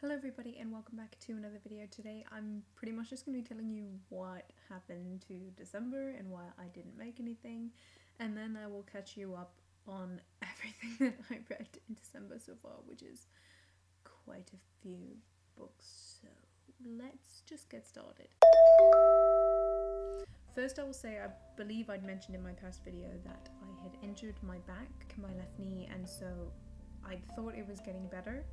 Hello everybody and welcome back to another video. Today I'm pretty much just going to be telling you what happened to December and why I didn't make anything, and then I will catch you up on everything that I read in December so far, which is quite a few books. So let's just get started. First I will say I believe I'd mentioned in my past video that I had injured my back, my left knee, and so I thought it was getting better.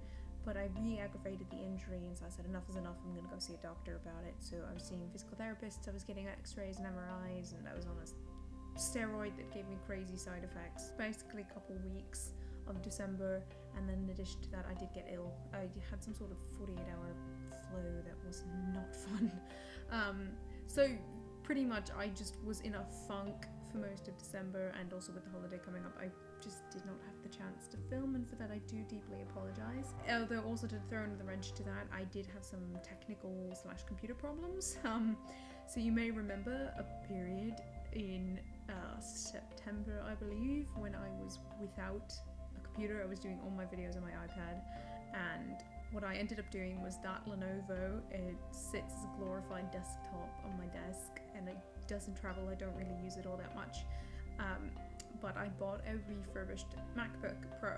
But I re-aggravated the injury, and so I said enough is enough, I'm going to go see a doctor about it. So I was seeing physical therapists, I was getting x-rays and MRIs, and I was on a steroid that gave me crazy side effects. Basically a couple weeks of December, and then in addition to that I did get ill. I had some sort of 48-hour flu that was not fun. So pretty much I just was in a funk for most of December, and also with the holiday coming up I just did not have the chance to film, and for that I do deeply apologise. Although also to throw another wrench to that, I did have some technical / computer problems. So you may remember a period in September, I believe, when I was without a computer. I was doing all my videos on my iPad, and what I ended up doing was that Lenovo, it sits as a glorified desktop on my desk and it doesn't travel. I don't really use it all that much. But I bought a refurbished MacBook Pro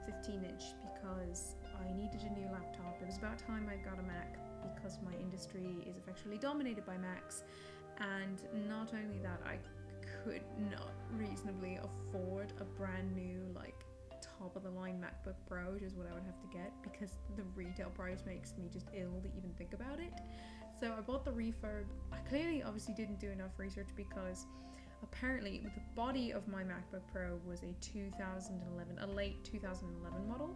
15-inch because I needed a new laptop. It was about time I got a Mac because my industry is effectively dominated by Macs, and not only that, I could not reasonably afford a brand new top of the line MacBook Pro, which is what I would have to get, because the retail price makes me just ill to even think about it. So I bought the refurb. I clearly obviously didn't do enough research, because apparently the body of my MacBook Pro was a late 2011 model.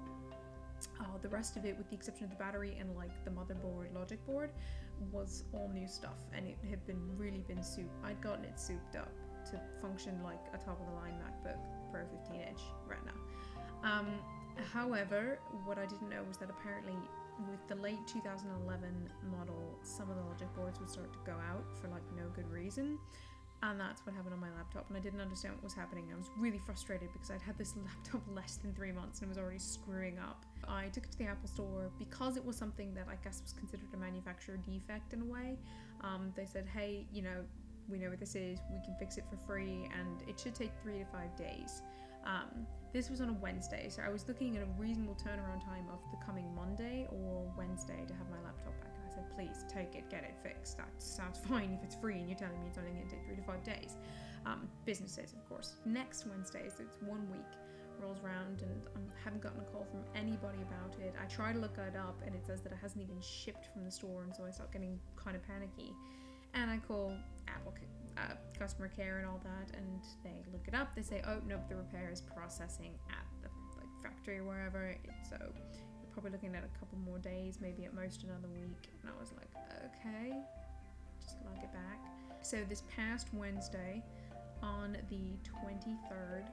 The rest of it, with the exception of the battery and the motherboard, logic board, was all new stuff, and it had been souped. I'd gotten it souped up to function like a top of the line MacBook Pro 15-inch Retina. However, what I didn't know was that apparently with the late 2011 model, some of the logic boards would start to go out for no good reason. And that's what happened on my laptop, and I didn't understand what was happening. I was really frustrated because I'd had this laptop less than 3 months and it was already screwing up. I took it to the Apple store because it was something that I guess was considered a manufacturer defect in a way. They said, hey, we know what this is, we can fix it for free, and it should take 3 to 5 days. This was on a Wednesday, so I was looking at a reasonable turnaround time of the coming Monday or Wednesday to have my laptop back. And I said, please take it, get it fixed. That sounds fine if it's free and you're telling me it's only going to take 3 to 5 days. Business days, of course. Next Wednesday, so it's 1 week, rolls around, and I haven't gotten a call from anybody about it. I try to look it up and it says that it hasn't even shipped from the store, and so I start getting kind of panicky. And I call Apple customer care and all that, and they look it up. They say, oh nope, the repair is processing at the factory or wherever. So you're probably looking at a couple more days, maybe at most another week. And I was like, okay, just lug it back. So this past Wednesday, on the 23rd,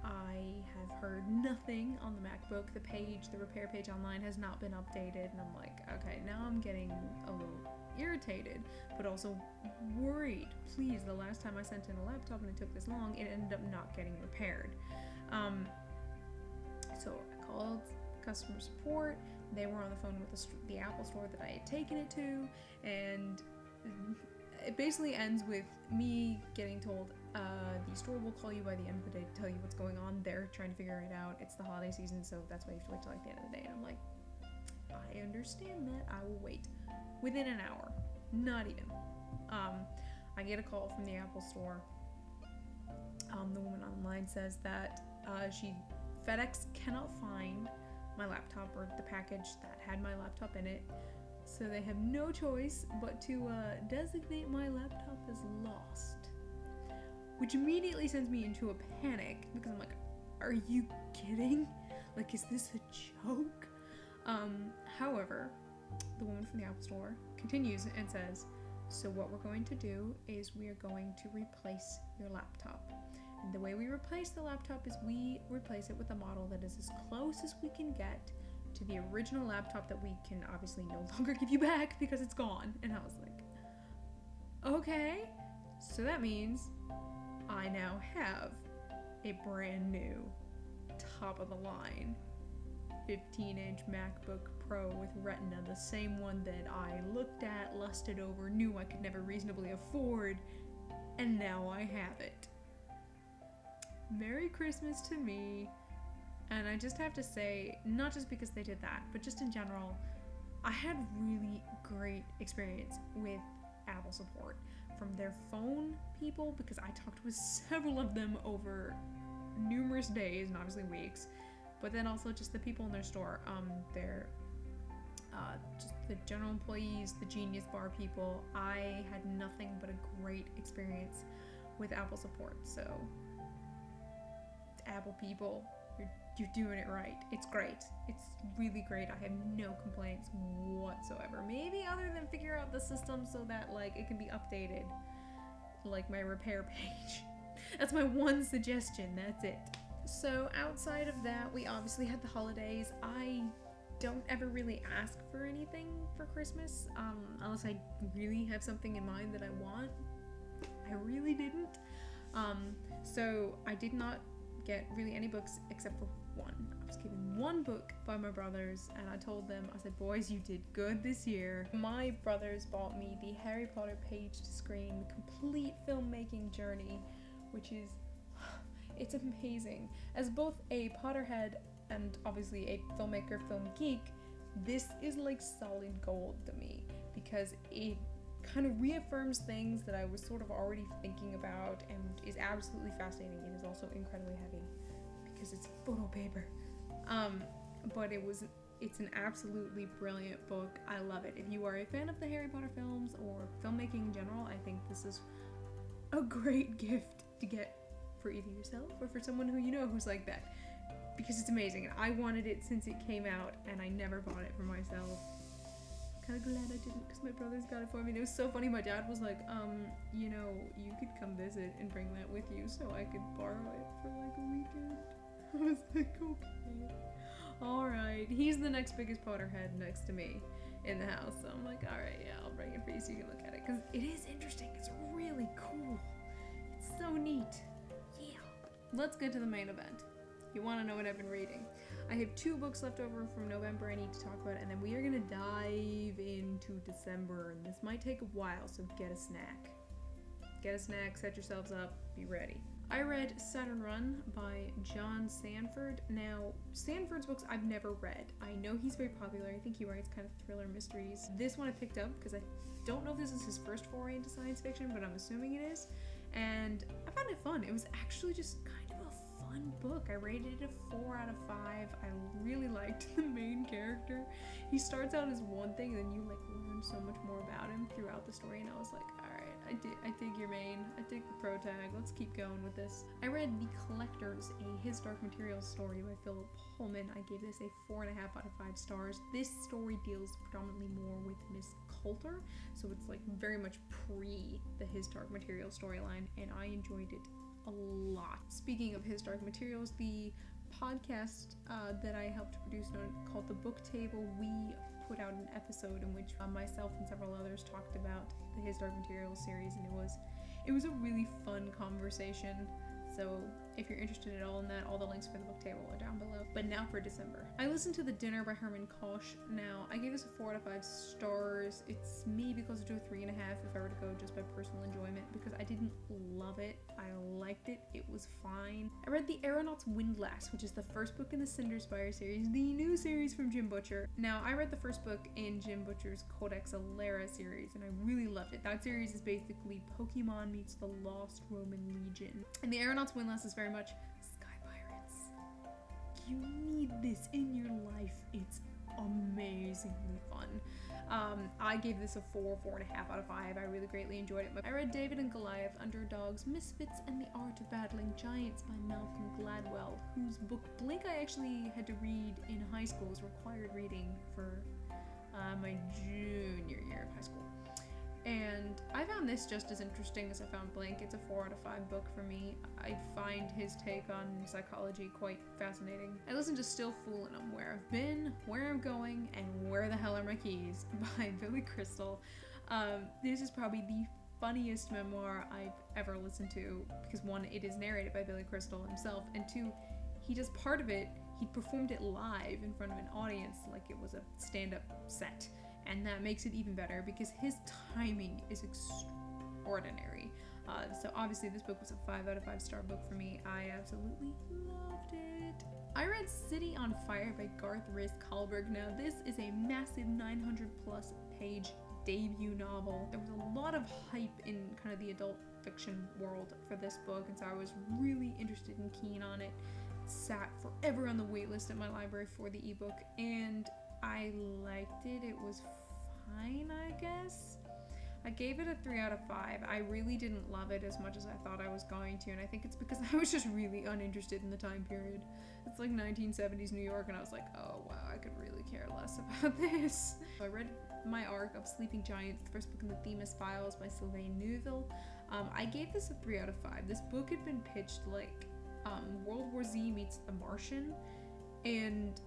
I have heard nothing on the MacBook. The repair page online has not been updated, and I'm like, okay, now I'm getting a little irritated, but also worried. Please, the last time I sent in a laptop and it took this long, it ended up not getting repaired. So I called customer support. They were on the phone with the Apple store that I had taken it to, and it basically ends with me getting told, the store will call you by the end of the day to tell you what's going on. They're trying to figure it out. It's the holiday season, so that's why you have to wait till the end of the day. And I'm like, I understand that. I will wait. Within an hour, not even. I get a call from the Apple store. The woman online says that FedEx cannot find my laptop or the package that had my laptop in it, so they have no choice but to designate my laptop as lost, which immediately sends me into a panic because I'm like, are you kidding? Is this a joke? However, the woman from the Apple store continues and says, so what we're going to do is we are going to replace your laptop. And the way we replace the laptop is we replace it with a model that is as close as we can get to the original laptop that we can obviously no longer give you back because it's gone. And I was like, okay, so that means I now have a brand new top of the line 15-inch MacBook Pro with Retina, the same one that I looked at, lusted over, knew I could never reasonably afford, and now I have it. Merry Christmas to me. And I just have to say, not just because they did that, but just in general, I had really great experience with Apple support. From their phone people, because I talked with several of them over numerous days and obviously weeks, but then also just the people in their store, just the general employees, the Genius Bar people. I had nothing but a great experience with Apple support. So, Apple people, you're doing it right. It's great. It's really great. I have no complaints whatsoever. Maybe other than figure out the system so that like it can be updated, like my repair page. That's my one suggestion. That's it. So outside of that, we obviously had the holidays. I don't ever really ask for anything for Christmas, unless I really have something in mind that I want. I really didn't. So I did not get really any books except for one. I was given one book by my brothers, and I told them, I said, boys, you did good this year. My brothers bought me the Harry Potter Page to Screen complete filmmaking journey, which is, it's amazing. As both a Potterhead and obviously a filmmaker, film geek, this is like solid gold to me, because it kind of reaffirms things that I was sort of already thinking about and is absolutely fascinating. It is also incredibly heavy because it's photo paper. But it's an absolutely brilliant book. I love it. If you are a fan of the Harry Potter films or filmmaking in general, I think this is a great gift to get for either yourself or for someone who you know who's like that, because it's amazing. And I wanted it since it came out, and I never bought it for myself. Kind of glad I didn't, because my brothers got it for me. And it was so funny. My dad was like, you know, you could come visit and bring that with you so I could borrow it for like a weekend. I was like, okay, alright. He's the next biggest Potterhead next to me in the house, so I'm like, alright, yeah, I'll bring it for you so you can look at it, because it is interesting. It's really cool. It's so neat. Yeah. Let's get to the main event. You want to know what I've been reading. I have 2 books left over from November I need to talk about, and then we are going to dive into December, and this might take a while, so get a snack. Get a snack, set yourselves up, be ready. I read Saturn Run by John Sanford. Now, Sanford's books I've never read. I know he's very popular. I think he writes kind of thriller mysteries. This one I picked up because I don't know if this is his first foray into science fiction, but I'm assuming it is. And I found it fun. It was actually just kind of a fun book. I rated it a 4 out of 5. I really liked the main character. He starts out as one thing, and then you like learn so much more about him throughout the story, and I was like, alright, I dig your main, I dig the pro tag, let's keep going with this. I read The Collectors, a His Dark Materials story by Philip Pullman. I gave this a 4.5 out of 5 stars. This story deals predominantly more with Miss Coulter, so it's like very much pre the His Dark Materials storyline, and I enjoyed it a lot. Speaking of His Dark Materials, the podcast that I helped produce called The Book Table, we put out an episode in which myself and several others talked about the His Dark Materials series, and it was a really fun conversation. So if you're interested at all in that, all the links for the book table are down below. But now for December. I listened to The Dinner by Herman Koch. Now, I gave this a 4 out of 5 stars. It's maybe closer to a 3.5 if I were to go just by personal enjoyment, because I didn't love it. I liked it. It was fine. I read The Aeronaut's Windlass, which is the first book in the Cinderspire series, the new series from Jim Butcher. Now, I read the first book in Jim Butcher's Codex Alera series, and I really loved it. That series is basically Pokemon meets the Lost Roman Legion. And The Aeronaut's Windlass is very much Sky Pirates. You need this in your life. It's amazingly fun. I gave this a 4.5 out of 5. I really greatly enjoyed it. I read David and Goliath, Underdogs, Misfits, and the Art of Battling Giants by Malcolm Gladwell, whose book Blink I actually had to read in high school as required reading for my junior year of high school. And I found this just as interesting as I found Blink. It's a 4 out of 5 book for me. I find his take on psychology quite fascinating. I listened to Still Foolin' 'Em, Where I've Been, Where I'm Going, and Where the Hell Are My Keys by Billy Crystal. This is probably the funniest memoir I've ever listened to, because 1, it is narrated by Billy Crystal himself, and 2, he does part of it he performed it live in front of an audience like it was a stand-up set, and that makes it even better because his timing is extraordinary. So obviously this book was a 5 out of 5 star book for me. I absolutely loved it. I read City on Fire by Garth Riss-Kalberg. Now this is a massive 900 plus page debut novel. There was a lot of hype in kind of the adult fiction world for this book, and so I was really interested and keen on it. Sat forever on the waitlist at my library for the ebook, and I liked it. It was fine, I guess. I gave it a 3 out of 5. I really didn't love it as much as I thought I was going to, and I think it's because I was just really uninterested in the time period. It's like 1970s New York, and I was like, oh wow, I could really care less about this. So I read my arc of Sleeping Giants, the first book in the Themis Files by Sylvain Neuville. I gave this a 3 out of 5. This book had been pitched like World War Z meets The Martian, and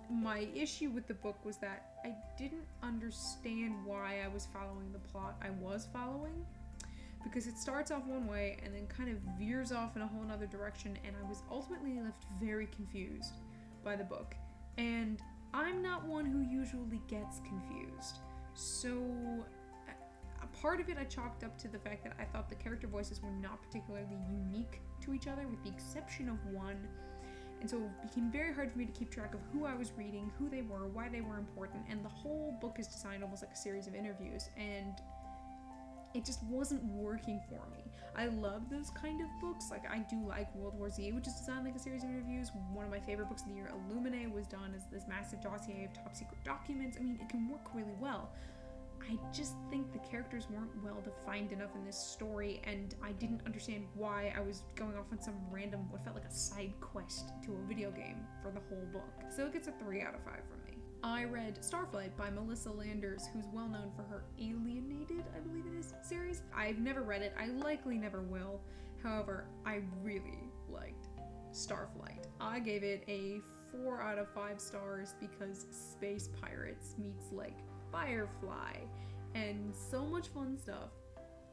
my issue with the book was that I didn't understand why I was following the plot I was following, because it starts off one way and then kind of veers off in a whole other direction, and I was ultimately left very confused by the book. And I'm not one who usually gets confused, so a part of it I chalked up to the fact that I thought the character voices were not particularly unique to each other, with the exception of one. And so it became very hard for me to keep track of who I was reading, who they were, why they were important, and the whole book is designed almost like a series of interviews, and it just wasn't working for me. I love those kind of books. Like, I do like World War Z, which is designed like a series of interviews. One of my favorite books of the year, Illuminae, was done as this massive dossier of top secret documents. I mean, it can work really well. I just think the characters weren't well defined enough in this story, and I didn't understand why I was going off on some random, what felt like a side quest to a video game for the whole book. So it gets a 3 out of 5 from me. I read Starflight by Melissa Landers, who's well known for her Alienated, I believe it is, series. I've never read it. I likely never will. However, I really liked Starflight. I gave it a 4 out of 5 stars because space pirates meets like Firefly and so much fun stuff.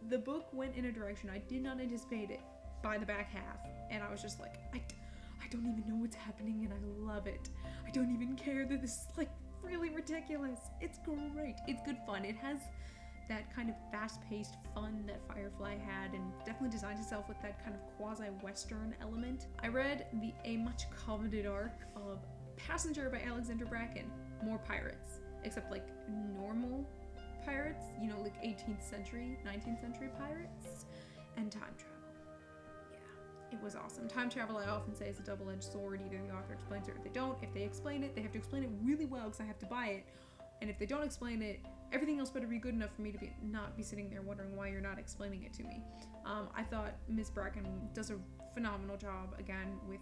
The book went in a direction I did not anticipate it by the back half, and I was just like, I don't even know what's happening, and I love it. I don't even care that this is like really ridiculous. It's great. It's good fun. It has that kind of fast-paced fun that Firefly had, and definitely designs itself with that kind of quasi-western element. I read a much coveted arc of Passenger by Alexander Bracken. More pirates, except like normal pirates, you know, like 18th century, 19th century pirates, and time travel. Yeah, it was awesome. Time travel, I often say, is a double-edged sword. Either the author explains it or they don't. If they explain it, they have to explain it really well because I have to buy it. And if they don't explain it, everything else better be good enough for me to not be sitting there wondering why you're not explaining it to me. I thought Ms. Bracken does a phenomenal job, again, with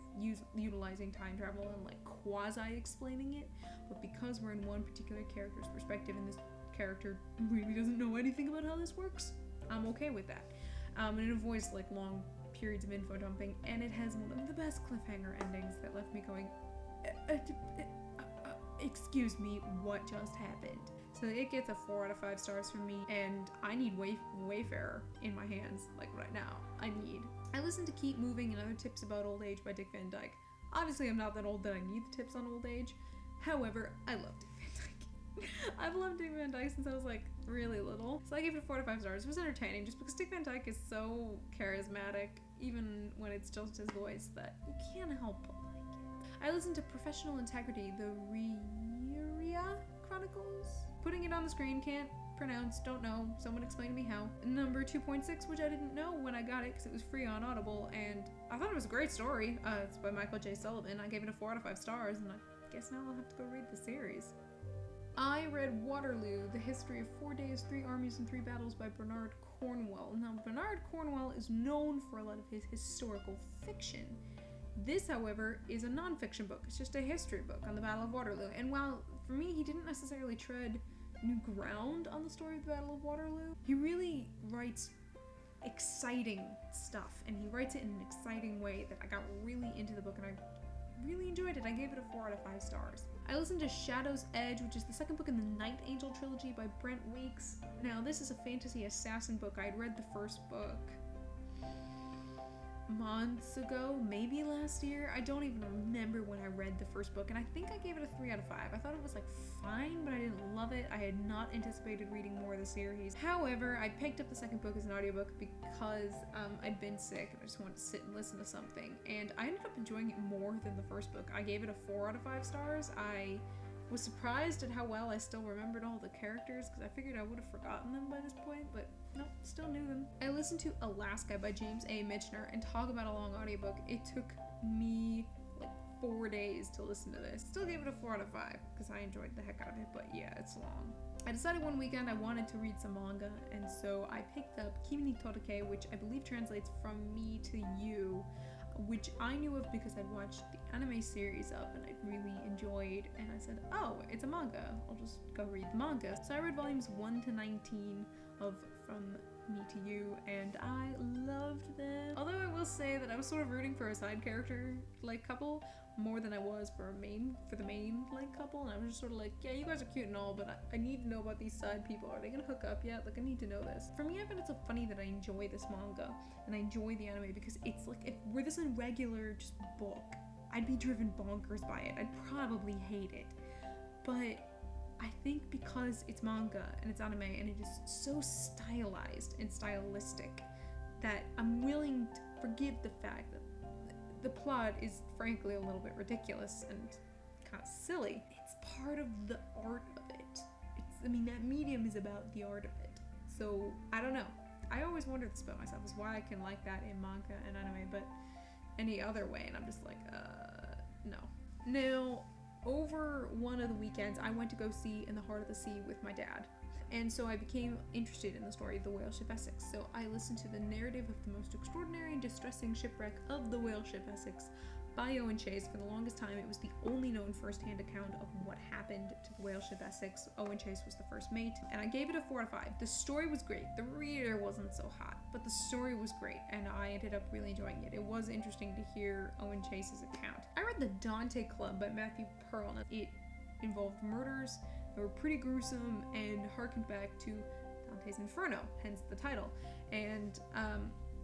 utilizing time travel and like quasi-explaining it, but because we're in one particular character's perspective and this character really doesn't know anything about how this works, I'm okay with that. And it avoids like long periods of info dumping, and it has one of the best cliffhanger endings that left me going, excuse me, what just happened? So it gets a 4 out of 5 stars from me, and I need Wayfarer in my hands, like right now. I listened to Keep Moving and Other Tips About Old Age by Dick Van Dyke. Obviously, I'm not that old that I need the tips on old age. However, I love Dick Van Dyke. I've loved Dick Van Dyke since I was like really little. So I gave it 4 to 5 stars. It was entertaining just because Dick Van Dyke is so charismatic, even when it's just his voice, that you can't help but like it. I listened to Professional Integrity, the Ryuria Chronicles. Putting it on the screen, can't pronounce, don't know, someone explain to me how. Number 2.6, which I didn't know when I got it because it was free on Audible, and I thought it was a great story. It's by Michael J. Sullivan. I gave it a 4 out of 5 stars, and I guess now I'll have to go read the series. I read Waterloo, The History of 4 Days, 3 Armies, and 3 Battles by Bernard Cornwell. Now, Bernard Cornwell is known for a lot of his historical fiction. This, however, is a non-fiction book. It's just a history book on the Battle of Waterloo. And while, for me, he didn't necessarily tread new ground on the story of the Battle of Waterloo, he really writes exciting stuff, and he writes it in an exciting way that I got really into the book, and I really enjoyed it. I gave it a 4 out of 5 stars. I listened to Shadow's Edge, which is the second book in the Night Angel trilogy by Brent Weeks. Now, this is a fantasy assassin book. I had read the first book months ago, maybe last year. I don't even remember when I read the first book, and I think I gave it a 3 out of 5. I thought it was like fine, but I didn't love it. I had not anticipated reading more of the series. However, I picked up the second book as an audiobook because I'd been sick and I just wanted to sit and listen to something, and I ended up enjoying it more than the first book. I gave it a 4 out of 5 stars. I was surprised at how well I still remembered all the characters, because I figured I would have forgotten them by this point, but nope, still knew them. I listened to Alaska by James A. Michener, and talk about a long audiobook. It took me like 4 days to listen to this. Still gave it a 4 out of 5 because I enjoyed the heck out of it, but yeah, it's long. I decided one weekend I wanted to read some manga, and so I picked up Kimi ni Todoke, which I believe translates from me to you, which I knew of because I'd watched the anime series of and I'd really enjoyed, and I said, oh, it's a manga, I'll just go read the manga. So I read volumes 1 to 19 of From Me to You, and I loved them. Although I will say that I was sort of rooting for a side character like couple more than I was for the main like couple, and I was just sort of like, yeah, you guys are cute and all, but I need to know about these side people. Are they gonna hook up yet? Like, I need to know this. For me, I find it so funny that I enjoy this manga and I enjoy the anime, because it's like, if were this a regular just book, I'd be driven bonkers by it. I'd probably hate it. But I think because it's manga and it's anime and it is so stylized and stylistic that I'm willing to forgive the fact that the plot is frankly a little bit ridiculous and kind of silly. It's part of the art of it. That medium is about the art of it. So, I don't know. I always wondered this about myself, is why I can like that in manga and anime, but any other way, and I'm just like, no. Now, over one of the weekends, I went to go see In the Heart of the Sea with my dad. And so I became interested in the story of the whale ship Essex. So I listened to the narrative of the most extraordinary and distressing shipwreck of the whale ship Essex by Owen Chase. For the longest time, it was the only known first-hand account of what happened to the whale ship Essex. Owen Chase was the first mate, and I gave it a 4 out of 5. The story was great. The reader wasn't so hot, but the story was great, and I ended up really enjoying it. It was interesting to hear Owen Chase's account. I read The Dante Club by Matthew Pearl. It involved murders that were pretty gruesome and harkened back to Dante's Inferno, hence the title. And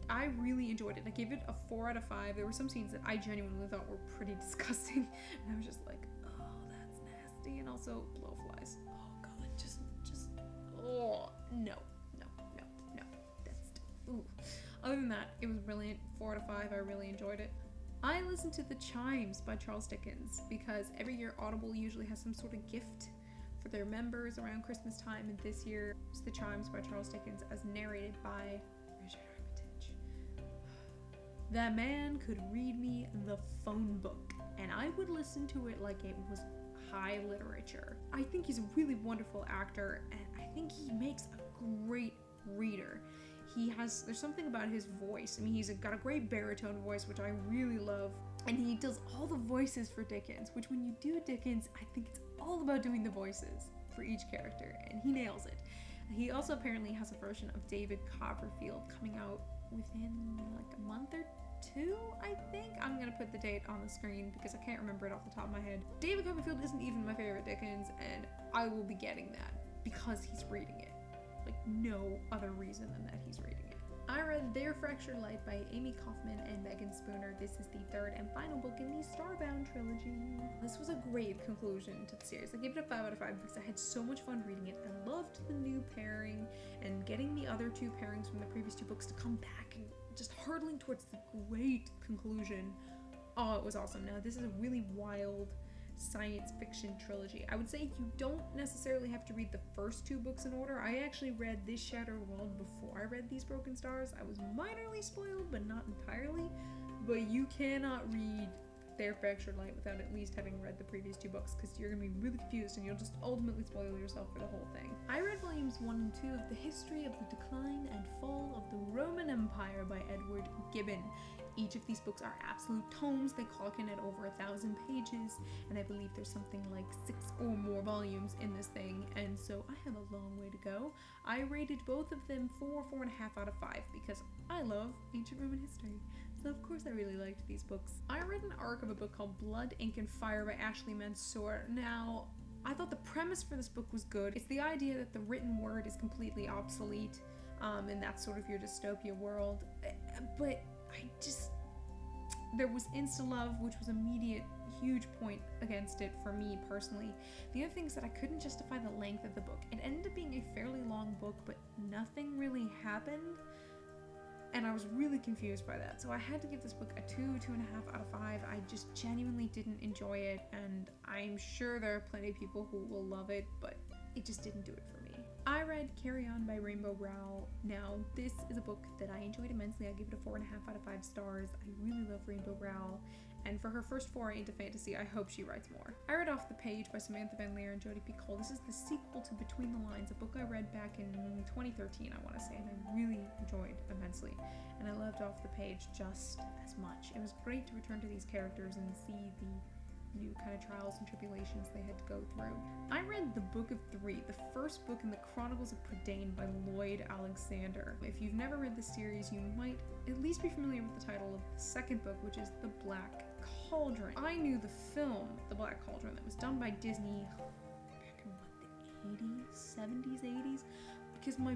I really enjoyed it. I gave it a 4 out of 5. There were some scenes that I genuinely thought were pretty disgusting, and I was just like, oh, that's nasty. And also blowflies. Oh god, just oh no. That's ooh. Other than that, it was brilliant. 4 out of 5. I really enjoyed it. I listened to The Chimes by Charles Dickens because every year Audible usually has some sort of gift for their members around Christmas time, and this year it's The Chimes by Charles Dickens as narrated by Richard Armitage. That man could read me the phone book, and I would listen to it like it was high literature. I think he's a really wonderful actor, and I think he makes a great reader. There's something about his voice. I mean, he's got a great baritone voice, which I really love, and he does all the voices for Dickens, which when you do Dickens, I think it's all about doing the voices for each character, and he nails it. He also apparently has a version of David Copperfield coming out within like a month or 2, I think. I'm gonna put the date on the screen because I can't remember it off the top of my head. David Copperfield isn't even my favorite Dickens, and I will be getting that because he's reading it. Like, no other reason than that he's reading it. I read Their Fractured Light by Amy Kaufman and Megan Spooner. This is the 3rd and final book in the Starbound trilogy. This was a great conclusion to the series. I gave it a 5 out of 5 because I had so much fun reading it. I loved the new pairing and getting the other 2 pairings from the previous 2 books to come back and just hurtling towards the great conclusion. Oh, it was awesome. Now, this is a really wild science fiction trilogy. I would say you don't necessarily have to read the first 2 books in order. I actually read This Shattered World before I read These Broken Stars. I was minorly spoiled, but not entirely. But you cannot read Their Fractured Light without at least having read the previous 2 books, because you're going to be really confused and you'll just ultimately spoil yourself for the whole thing. I read volumes 1 and 2 of The History of the Decline and Fall of the Roman Empire by Edward Gibbon. Each of these books are absolute tomes. They clock in at over 1,000 pages, and I believe there's something like 6 or more volumes in this thing, and so I have a long way to go. I rated both of them 4.5 out of 5 because I love ancient Roman history. So of course I really liked these books. I read an arc of a book called Blood, Ink, and Fire by Ashley Mansour. Now, I thought the premise for this book was good. It's the idea that the written word is completely obsolete, and that's sort of your dystopia world. But there was insta-love, which was immediate huge point against it for me personally. The other thing is that I couldn't justify the length of the book. It ended up being a fairly long book, but nothing really happened, and I was really confused by that. So I had to give this book a 2.5 out of 5. I just genuinely didn't enjoy it, and I'm sure there are plenty of people who will love it, but it just didn't do it for me. I read Carry On by Rainbow Rowell. Now, this is a book that I enjoyed immensely. I give it a 4.5 out of 5 stars. I really love Rainbow Rowell, and for her first foray into fantasy, I hope she writes more. I read Off the Page by Samantha Van Leer and Jodi P. Cole. This is the sequel to Between the Lines, a book I read back in 2013, I want to say, and I really enjoyed immensely. And I loved Off the Page just as much. It was great to return to these characters and see the new kind of trials and tribulations they had to go through. I read The Book of Three, the first book in the Chronicles of Prydain by Lloyd Alexander. If you've never read this series, you might at least be familiar with the title of the second book, which is The Black Cauldron. I knew the film The Black Cauldron that was done by Disney back in the 80s, 70s, 80s, because my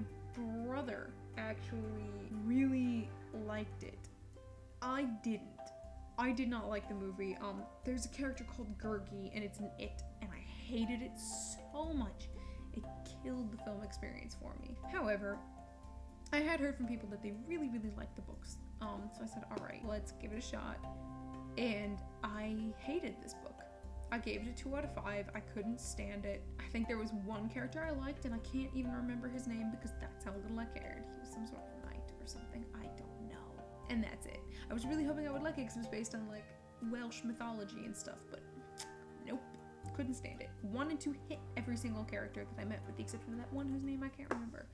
brother actually really liked it. I didn't. I did not like the movie. There's a character called Gurgi, and it's an it, and I hated it so much. It killed the film experience for me. However, I had heard from people that they really, really liked the books. So I said, all right, let's give it a shot. And I hated this book. I gave it a 2 out of 5. I couldn't stand it. I think there was one character I liked, and I can't even remember his name because that's how little I cared. He was some sort of knight or something. I don't know. And that's it. I was really hoping I would like it because it was based on like Welsh mythology and stuff, but nope. Couldn't stand it. Wanted to hit every single character that I met, with the exception of that one whose name I can't remember.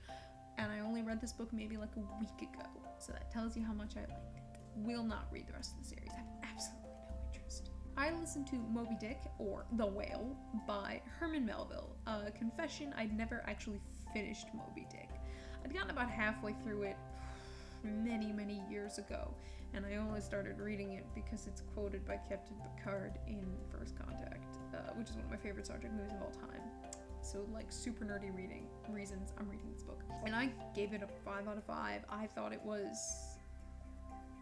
And I only read this book maybe like a week ago, so that tells you how much I liked it. Will not read the rest of the series. I have absolutely no interest. I listened to Moby Dick, or The Whale, by Herman Melville. Confession, I'd never actually finished Moby Dick. I'd gotten about halfway through it many, many years ago, and I only started reading it because it's quoted by Captain Picard in First Contact, which is one of my favorite Star Trek movies of all time. So, like, super nerdy reasons I'm reading this book. And I gave it a 5 out of 5. I thought it was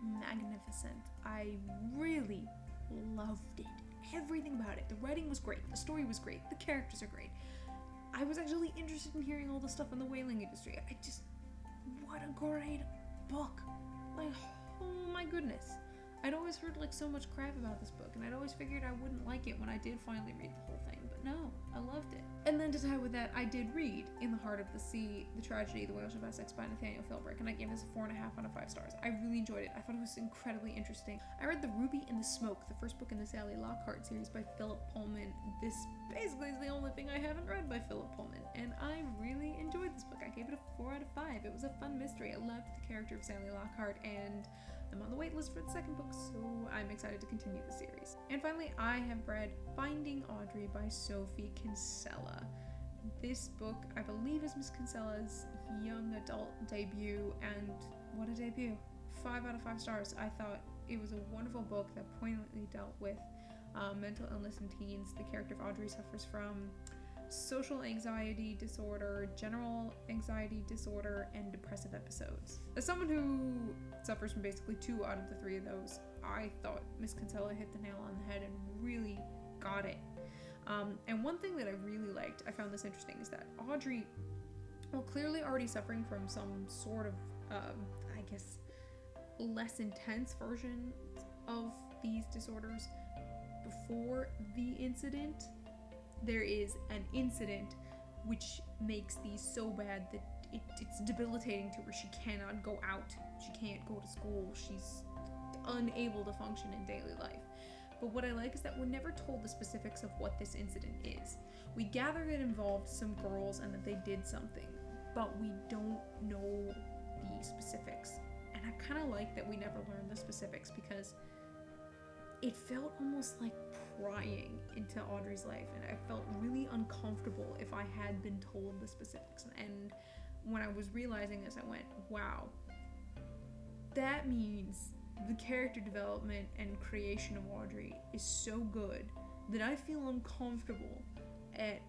magnificent. I really loved it. Everything about it. The writing was great. The story was great. The characters are great. I was actually interested in hearing all the stuff in the whaling industry. What a great book. Like, oh my goodness. I'd always heard like so much crap about this book, and I'd always figured I wouldn't like it when I did finally read the whole thing, but no, I loved it. And then to tie with that, I did read In the Heart of the Sea, The Tragedy of the Whale Ship Essex by Nathaniel Philbrick, and I gave this a 4.5 out of 5 stars. I really enjoyed it. I thought it was incredibly interesting. I read The Ruby and the Smoke, the first book in the Sally Lockhart series by Philip Pullman. This basically is the only thing I haven't read by Philip Pullman, and I really enjoyed this book. I gave it a 4 out of 5. It was a fun mystery. I loved the character of Sally Lockhart, and I'm on the wait list for the second book, so I'm excited to continue the series. And finally, I have read Finding Audrey by Sophie Kinsella. This book, I believe, is Miss Kinsella's young adult debut, and what a debut. 5 out of 5 stars. I thought it was a wonderful book that poignantly dealt with mental illness in teens. The character of Audrey suffers from social anxiety disorder, general anxiety disorder, and depressive episodes. As someone who suffers from basically 2 out of the 3 of those, I thought Miss Kinsella hit the nail on the head and really got it. And one thing that I really liked, I found this interesting, is that Audrey, while clearly already suffering from some sort of, I guess, less intense version of these disorders before the incident, there is an incident which makes these so bad that it's debilitating to her. She cannot go out. She can't go to school. She's unable to function in daily life. But what I like is that we're never told the specifics of what this incident is. We gather that it involved some girls and that they did something, but we don't know the specifics. And I kind of like that we never learn the specifics, because it felt almost like prying into Audrey's life, and I felt really uncomfortable if I had been told the specifics. And when I was realizing this, I went, wow, that means the character development and creation of Audrey is so good that I feel uncomfortable at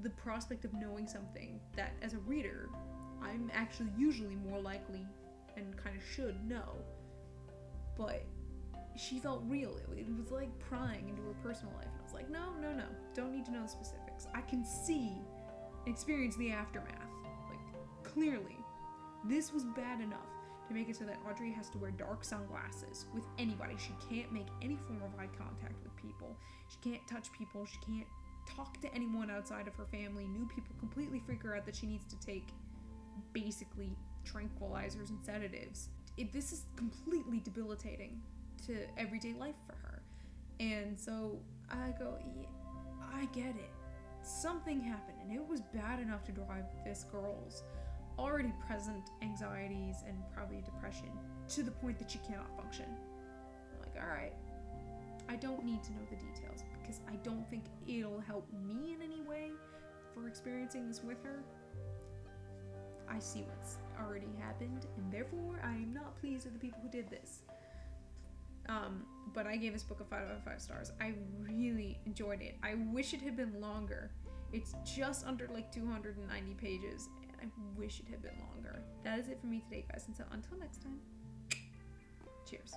the prospect of knowing something that, as a reader, I'm actually usually more likely and kind of should know. But she felt real. It was like prying into her personal life. And I was like, no, don't need to know the specifics. I can see and experience the aftermath. Like, clearly, this was bad enough to make it so that Audrey has to wear dark sunglasses with anybody. She can't make any form of eye contact with people. She can't touch people. She can't talk to anyone outside of her family. New people completely freak her out that she needs to take basically tranquilizers and sedatives. This is completely debilitating to everyday life for her. And so I go, yeah, I get it. Something happened, and it was bad enough to drive this girl's already present anxieties and probably depression to the point that she cannot function. I'm like, all right, I don't need to know the details because I don't think it'll help me in any way for experiencing this with her. I see what's already happened, and therefore I am not pleased with the people who did this. But I gave this book a 5 out of 5 stars. I really enjoyed it. I wish it had been longer. It's just under like 290 pages, and I wish it had been longer. That is it for me today, guys, and so until next time, cheers.